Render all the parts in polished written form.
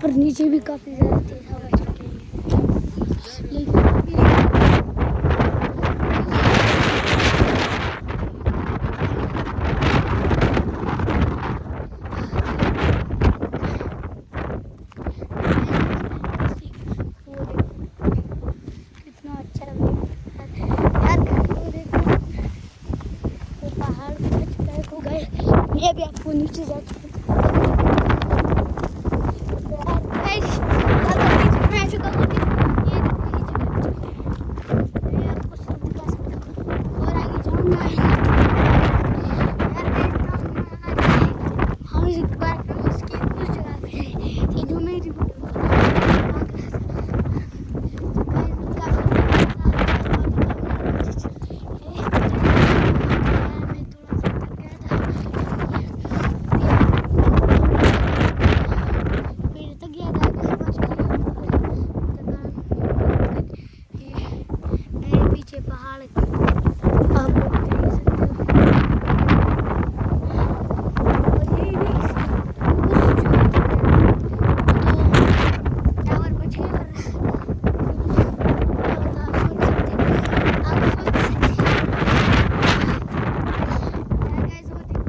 पर नीचे भी काफ़ी ज़्यादा तेज हवा चल रही है, लेकिन अभी कितना अच्छा व्यू यार। वो देखो, वो पहाड़ पे चढ़ को गए, मैं भी आपको नीचे जाके पहाड़ आप लोग देख सकते हो। और ये भी उस टावर बच गया, और आप सोच सकते हैं, आप सोच सकते हैं यार गाइस, वो देखो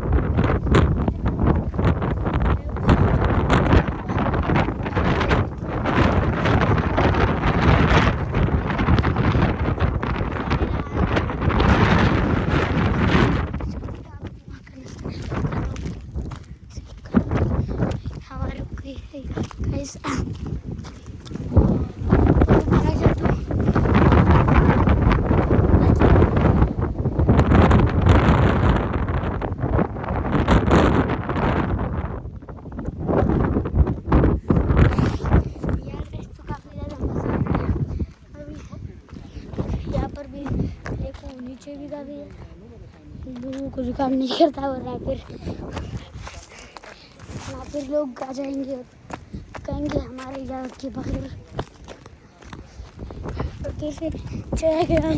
हवा रुक गई है गाइस। पर भी देखो नीचे भी काफ़ी है, लोगों को जुकाम नहीं करता, और वहाँ फिर लोग आ जाएंगे और कहेंगे हमारे इजाज़त के बगैर और कैसे चला गया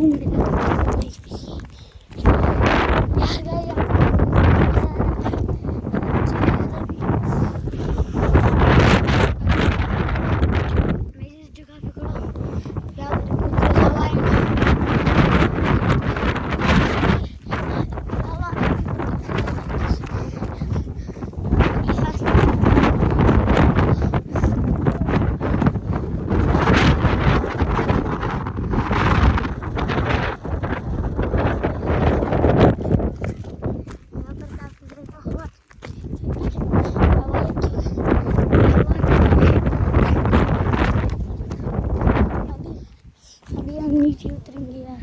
नीचे उतरेंगे यार,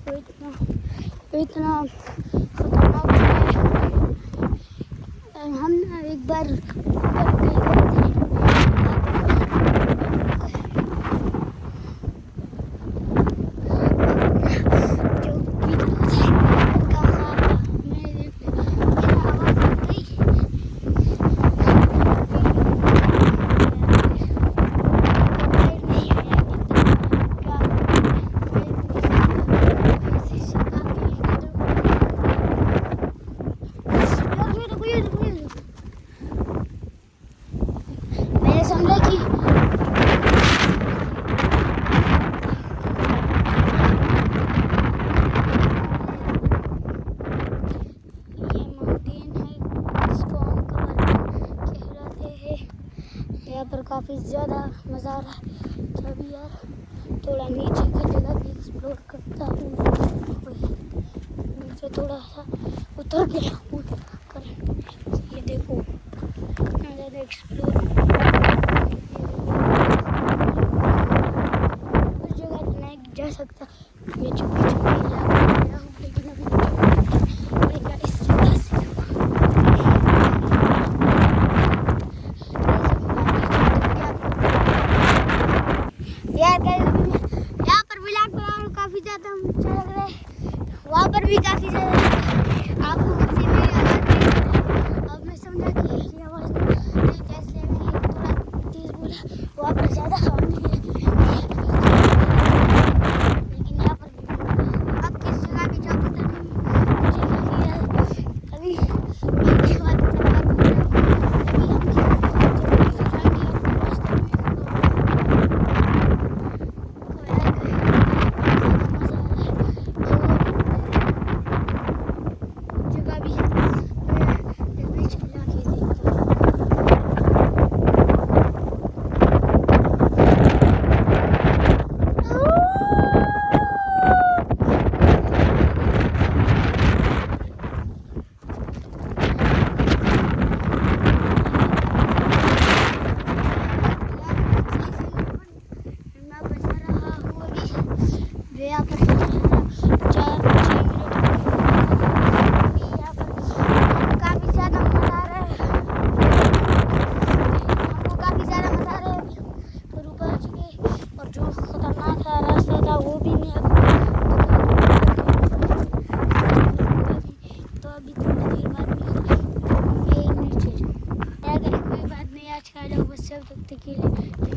वो इतना खतरनाक है। हम ना एक बार समझा कि ये माउंटेन है, इसको हम कमर कहलाते हैं। यहाँ पर काफ़ी ज़्यादा मज़ा आ रहा है। अभी यार थोड़ा नीचे की जगह भी एक्सप्लोर करता हूँ, नीचे थोड़ा सा उतर गया हूँ कर। ये देखो कितना ज़्यादा एक्सप्लोर जा सकता, मैं चुपके चुपके जा रहा हूँ, लेकिन अभी इस जगह से यार यहाँ पर ब्लैक काफ़ी ज़्यादा अच्छा लग रहा है, वहाँ पर भी काफ़ी ज़्यादा आपको से मेरी आवाज़। अब मैं समझा कि ये आवाज़ कैसे थोड़ा तेज़ बोला, वहाँ पर ज़्यादा हवा नहीं है। अभी यहाँ पर 4-6 मिनट यहाँ पर काफ़ी ज़्यादा मज़ा आ रहा है, हमको काफ़ी ज़्यादा मज़ा आ रहा है। अभी पर ऊपर आ चुके और जो खतरनाक रास्ता था वो भी मैं तो अभी थोड़ी देर बाद मैं नीचे जाऊँ। कोई बात नहीं, आज का लोग बस सब तक के लिए